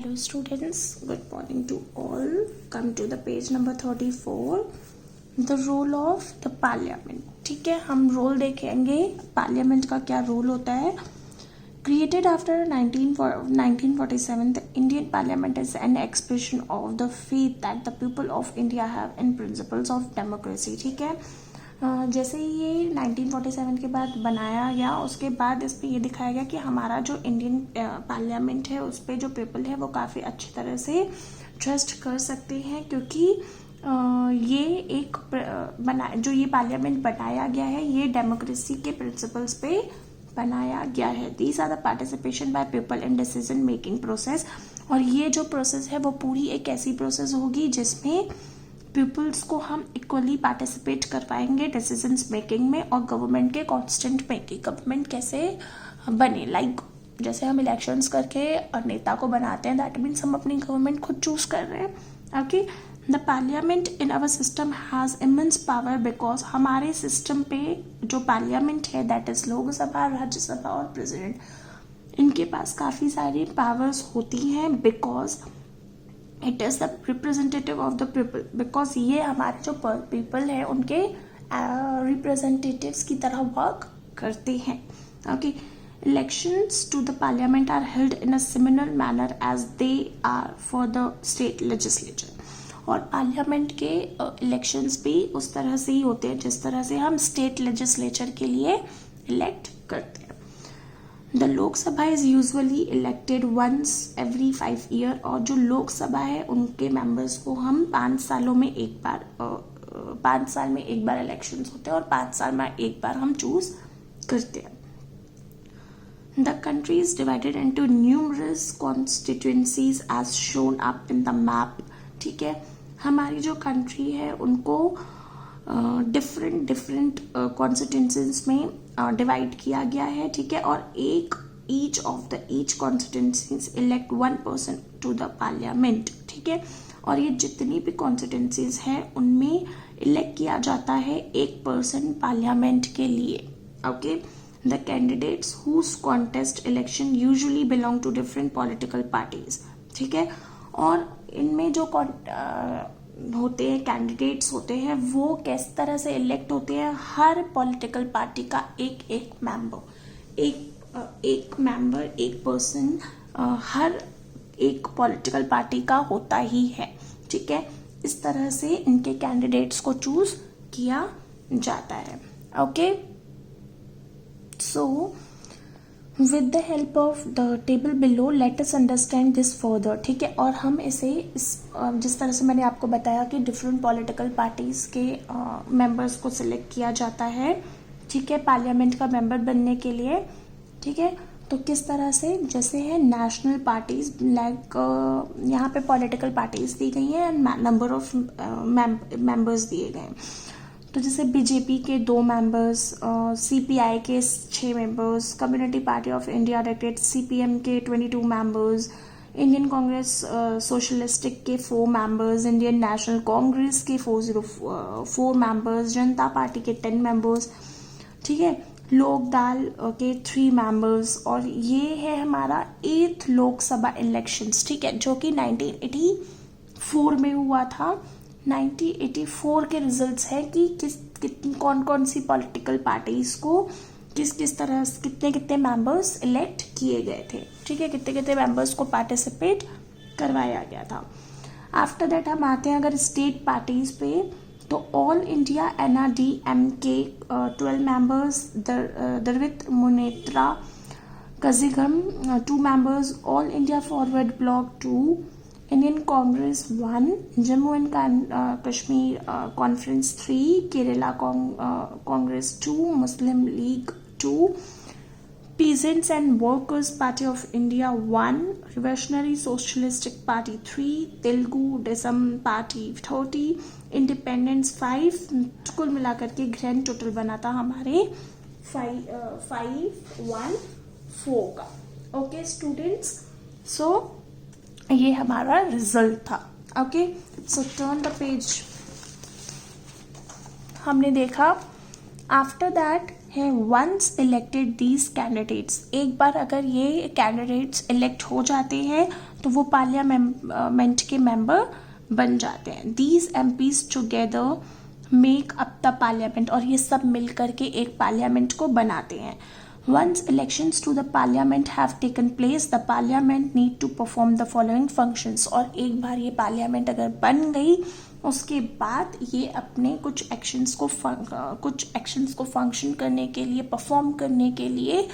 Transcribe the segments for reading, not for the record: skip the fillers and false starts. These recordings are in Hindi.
Hello students, good morning to all. Come to the page number 34. The role of the parliament. ठीक है, हम रोल देखेंगे पार्लियामेंट का क्या रोल होता है. Created after 1947, the Indian Parliament is an expression of the faith that the people of India have in principles of democracy. ठीक है, जैसे ये 1947 के बाद बनाया गया, उसके बाद इस पर ये दिखाया गया कि हमारा जो इंडियन पार्लियामेंट है उस पर जो पीपल है वो काफ़ी अच्छी तरह से ट्रस्ट कर सकते हैं, क्योंकि ये एक जो ये पार्लियामेंट बनाया गया है ये डेमोक्रेसी के प्रिंसिपल्स पे बनाया गया है. These are the participation by people in decision making process. और ये जो प्रोसेस है वो पूरी एक ऐसी प्रोसेस होगी जिसमें पीपल्स को हम इक्वली पार्टिसिपेट करवाएंगे डिसीजंस मेकिंग में और गवर्नमेंट के कांस्टेंट में कि गवर्नमेंट कैसे बने. लाइक जैसे हम इलेक्शंस करके नेता को बनाते हैं, दैट मीन्स हम अपनी गवर्नमेंट खुद चूज कर रहे हैं. Okay, the parliament in our system has immense power because हमारे सिस्टम पे जो पार्लियामेंट है दैट इज लोकसभा, राज्यसभा और प्रेसिडेंट, इनके पास काफ़ी सारी पावर्स होती हैं because it is the representative of the people. Because ये हमारे जो पीपल है उनके रिप्रेजेंटेटिव्स की तरह वर्क करते हैं. Okay, elections to the parliament are held in a similar manner as they are for the state legislature. और पार्लियामेंट के इलेक्शंस भी उस तरह से ही होते हैं जिस तरह से हम स्टेट लेजिस्लेचर के लिए इलेक्ट करते हैं. The Lok Sabha is usually elected once every 5 year. और जो लोकसभा है उनके मेंबर्स को हम 5 सालों में एक बार 5 साल में एक बार इलेक्शंस होते हैं और 5 साल में एक बार हम चूज करते हैं. The country is divided into numerous constituencies as shown up in the map. ठीक है, हमारी जो कंट्री है उनको डिफरेंट कॉन्स्टिट्यूंसीज में डिवाइड किया गया है. ठीक है, और each constituencies elect 1 person to the parliament. ठीक है, और ये जितनी भी कॉन्स्टिट्यूंसीज हैं उनमें इलेक्ट किया जाता है 1 पर्सन पार्लियामेंट के लिए. Okay, the candidates whose contest election usually belong to different political parties. ठीक है, और इनमें जो होते हैं कैंडिडेट्स होते हैं वो किस तरह से इलेक्ट होते हैं. हर पॉलिटिकल पार्टी का एक मेंबर एक पर्सन हर एक पॉलिटिकल पार्टी का होता ही है. ठीक है, इस तरह से इनके कैंडिडेट्स को चूज किया जाता है. Okay, so with the help of the table below let us understand this further. ठीक है, और हम इसे जिस तरह से मैंने आपको बताया कि डिफरेंट पॉलिटिकल पार्टीज के मेंबर्स को सिलेक्ट किया जाता है. ठीक है, पार्लियामेंट का मेंबर बनने के लिए. ठीक है, तो किस तरह से, जैसे है नेशनल पार्टीज, लाइक यहाँ पे पॉलिटिकल पार्टीज दी गई हैं एंड नंबर ऑफ मेंबर्स दिए गए हैं. तो जैसे बीजेपी के 2 मेंबर्स, सीपीआई के 6 members, community party of India directed CPM के 22 मेंबर्स, इंडियन कांग्रेस सोशलिस्टिक के 4 मेंबर्स, इंडियन नेशनल कांग्रेस के 4 मेंबर्स, जनता पार्टी के 10 मेंबर्स. ठीक है, लोकदल के 3 मेंबर्स. और ये है हमारा 8th लोकसभा इलेक्शंस. ठीक है, जो कि 1984 में हुआ था. 1984 के रिजल्ट्स हैं कि कौन सी पॉलिटिकल पार्टीज को किस तरह कितने मेंबर्स इलेक्ट किए गए थे. ठीक है, कितने मेंबर्स को पार्टिसिपेट करवाया गया था. आफ्टर दैट हम आते हैं अगर स्टेट पार्टीज पे, तो ऑल इंडिया NRDM के 12 members, Dravida Munnetra Kazhagam 2 members, all India Forward Bloc 2, Indian Congress 1, Jammu and Kashmir Conference 3, Kerala Congress 2, Muslim League 2, Peasants and Workers Party of India 1, Revolutionary Socialistic Party 3, Telugu Desam Party 30, independents 5. कुल मिलाकर के ग्रैंड टोटल बना था हमारे 514 का. ओके स्टूडेंट्स, सो ये हमारा रिजल्ट था. Okay, so turn the page. हमने देखा आफ्टर दैट है वंस इलेक्टेड दीज कैंडिडेट्स. एक बार अगर ये कैंडिडेट्स इलेक्ट हो जाते हैं तो वो पार्लियामेंट के मेंबर बन जाते हैं। These MPs together make up the parliament, और ये सब मिल करके एक पार्लियामेंट को बनाते हैं। Once elections to the parliament have taken place, the parliament need to perform the following functions. और एक बार ये पार्लियामेंट अगर बन गई, उसके बाद ये अपने कुछ एक्शंस को फंक्शन करने के लिए, परफॉर्म करने के लिए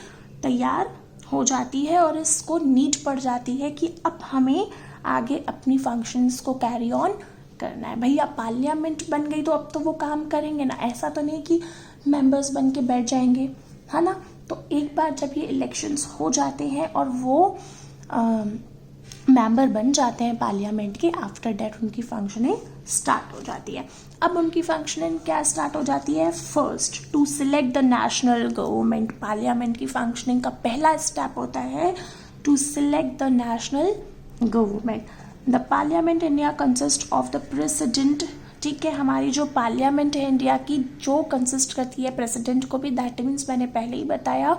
तैयार हो जाती है, और इसको नीड पड़ जाती है कि अब हमें आगे अपनी फंक्शंस को कैरी ऑन करना है। भैया पार्लियामेंट बन गई तो अब तो वो काम करेंगे ना, ऐसा तो नहीं कि मेंबर्स बन के बैठ जाएंगे, है ना। तो एक बार जब ये इलेक्शंस हो जाते हैं और वो मेंबर बन जाते हैं पार्लियामेंट के, आफ्टर डेट उनकी फंक्शनिंग स्टार्ट हो जाती है। अब उनकी फंक्शनिंग क्या स्टार्ट हो जाती है? First, to select the national government. Parliament की फंक्शनिंग का पहला स्टेप होता है to select the national government. The parliament India consist of the president. ठीक है, हमारी जो पार्लियामेंट है इंडिया की, जो कंसिस्ट करती है प्रेसिडेंट को भी, दैट मीन्स मैंने पहले ही बताया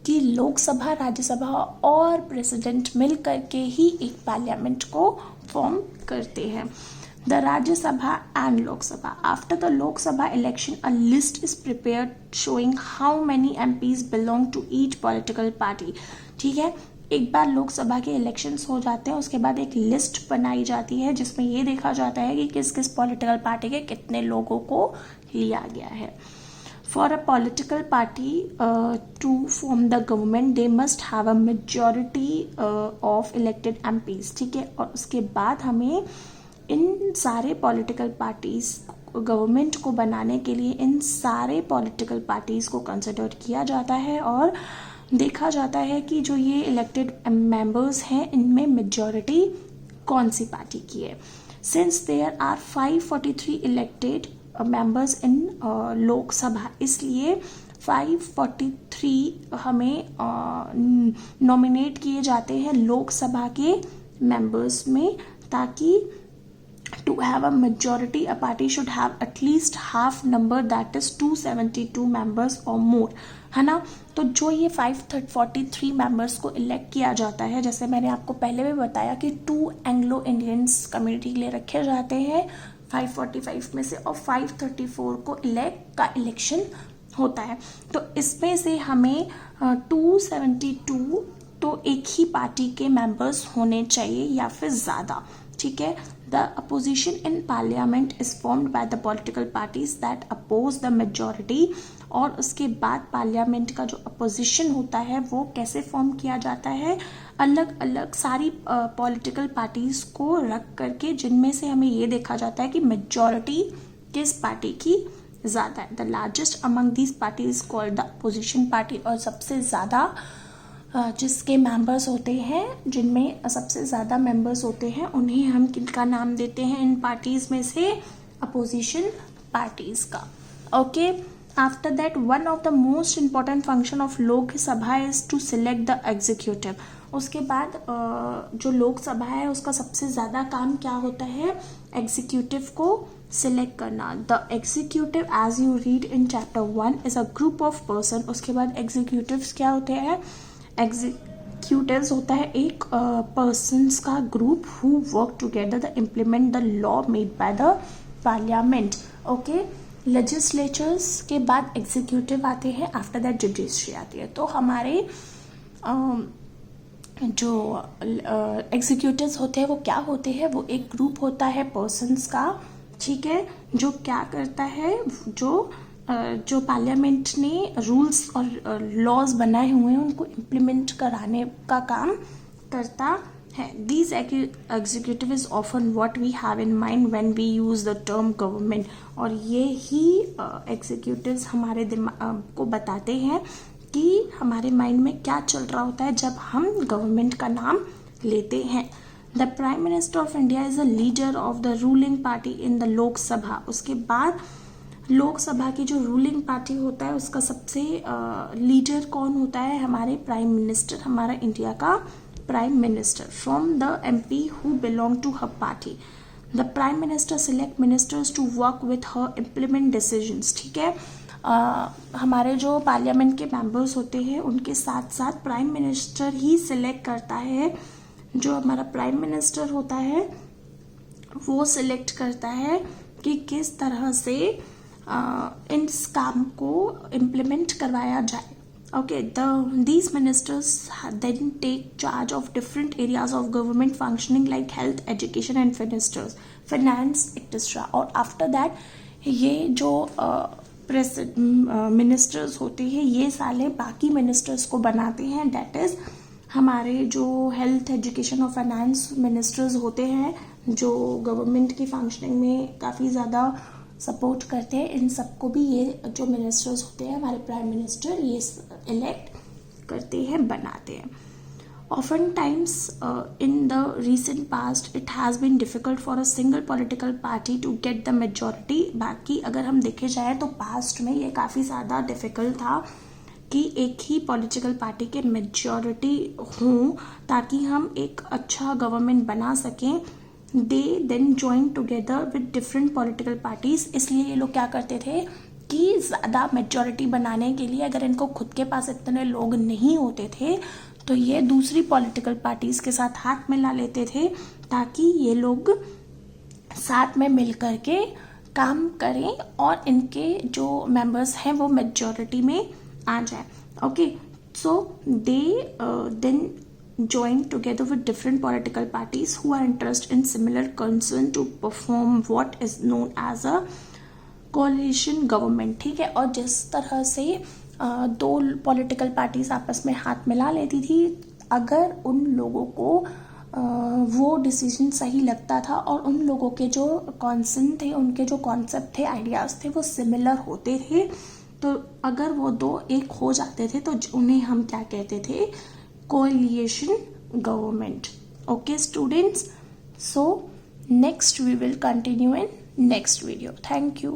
कि लोकसभा, राज्यसभा और प्रेसिडेंट मिल करके ही एक पार्लियामेंट को फॉर्म करते हैं। The Rajya Sabha and Lok Sabha. After the Lok Sabha election a list is prepared showing how many MPs belong to each political party. ठीक है, एक बार लोकसभा के इलेक्शंस हो जाते हैं, उसके बाद एक लिस्ट बनाई जाती है जिसमें ये देखा जाता है कि किस किस पॉलिटिकल पार्टी के कितने लोगों को लिया गया है। For a political party to form the government they must have a majority of elected MPs. ठीक है, और उसके बाद हमें इन सारे पॉलिटिकल पार्टीज गवर्नमेंट को बनाने के लिए इन सारे पॉलिटिकल पार्टीज को कंसिडर किया जाता है और देखा जाता है कि जो ये इलेक्टेड मेंबर्स हैं इनमें मेजॉरिटी कौन सी पार्टी की है। Since there are 543 elected members in Lok Sabha, इसलिए 543 हमें नॉमिनेट किए जाते हैं लोकसभा के मेंबर्स में, ताकि to have a majority a party should have at least half number, that is 272 members or more, है ना। तो जो ये 543 मेंबर्स को इलेक्ट किया जाता है, जैसे मैंने आपको पहले भी बताया कि 2 एंग्लो इंडियंस कम्युनिटी के लिए रखे जाते हैं 545 में से, और 534 को इलेक्शन होता है। तो इसमें से हमें 272 तो एक ही पार्टी के मेंबर्स होने चाहिए या फिर ज़्यादा। ठीक है, the opposition in parliament is formed by the political parties that oppose the majority. और उसके बाद पार्लियामेंट का जो अपोजिशन होता है वो कैसे फॉर्म किया जाता है? अलग अलग सारी पॉलिटिकल पार्टीज को रख करके, जिनमें से हमें ये देखा जाता है कि मेजॉरिटी किस पार्टी की ज़्यादा है। The largest among these parties called the opposition party. और सबसे ज़्यादा जिसके मेंबर्स होते हैं, जिनमें सबसे ज़्यादा मेंबर्स होते हैं, उन्हें हम किनका नाम देते हैं इन पार्टीज़ में से? अपोजिशन पार्टीज़ का। Okay, after that one of the most important function of Lok Sabha is to select the executive. उसके बाद जो लोकसभा है उसका सबसे ज़्यादा काम क्या होता है? एग्जीक्यूटिव को सिलेक्ट करना। The executive as you read in chapter 1 is a group of person. उसके बाद एग्जीक्यूटिव्स क्या होते हैं? एग्जीक्यूटिव्स होता है एक पर्सन्स का group who work together the implement the law made by the parliament. Okay, legislatures के बाद एग्जीक्यूटिव आते हैं, आफ्टर दैट जुडिशरी आती है। तो हमारे जो एग्जीक्यूटिव्स होते हैं वो क्या होते हैं? वो एक ग्रुप होता है पर्सन्स का, ठीक है, जो क्या करता है, जो पार्लियामेंट ने रूल्स और लॉज बनाए हुए हैं उनको इम्प्लीमेंट कराने का काम करता है। These executive is often what we have in mind when we use the term government. और ये ही एग्जीक्यूटिव्स हमारे दिमाग को बताते हैं कि हमारे माइंड में क्या चल रहा होता है जब हम गवर्नमेंट का नाम लेते हैं। The prime minister of India is a leader of the ruling party in the Lok Sabha. उसके बाद लोकसभा की जो रूलिंग पार्टी होता है उसका सबसे लीडर कौन होता है? हमारे प्राइम मिनिस्टर, हमारा इंडिया का prime minister, from the MP who belong to her party. The prime minister select ministers to work with her implement decisions. ठीक है, हमारे जो पार्लियामेंट के मेंबर्स होते हैं उनके साथ साथ प्राइम मिनिस्टर ही सिलेक्ट करता है जो हमारा प्राइम मिनिस्टर होता है वो सिलेक्ट करता है कि किस तरह से इस काम को इम्प्लीमेंट करवाया जाए. Okay, these ministers then take charge of different areas of government functioning like health, education and finance, etc. और after that ये जो मिनिस्टर्स होते हैं ये साले बाकी मिनिस्टर्स को बनाते हैं. डेट इज हमारे जो हेल्थ, एजुकेशन और फाइनेंस मिनिस्टर्स होते हैं जो गवर्नमेंट की फंक्शनिंग में काफ़ी ज़्यादा सपोर्ट करते हैं, इन सबको भी ये जो मिनिस्टर्स होते हैं हमारे प्राइम मिनिस्टर ये इलेक्ट करते हैं, बनाते हैं. Often times in the recent past it has been difficult for a single political party to get the majority. बाकी अगर हम देखे जाए तो पास्ट में ये काफ़ी ज़्यादा डिफ़िकल्ट था कि एक ही पॉलिटिकल पार्टी के मेजॉरिटी हों ताकि हम एक अच्छा गवर्नमेंट बना सकें. They then join together with different political parties. इसलिए ये लोग क्या करते थे कि ज़्यादा मेजॉरिटी बनाने के लिए अगर इनको खुद के पास इतने लोग नहीं होते थे तो ये दूसरी पॉलिटिकल पार्टीज के साथ हाथ मिला लेते थे ताकि ये लोग साथ में मिल करके काम करें और इनके जो मेंबर्स हैं वो मेजॉरिटी में आ जाए. Okay, so they then join together with different political parties who are interested in similar concern to perform what is known as a coalition government. ठीक है, और जिस तरह से दो पॉलिटिकल पार्टीज आपस में हाथ मिला लेती थी, अगर उन लोगों को वो डिसीजन सही लगता था और उन लोगों के जो कॉन्सेप्ट थे, उनके जो कॉन्सेप्ट थे, आइडियाज थे वो सिमिलर होते थे, तो अगर वो दो एक हो जाते थे तो उन्हें हम क्या कहते थे, coalition government. Okay students, so next we will continue in next video. Thank you.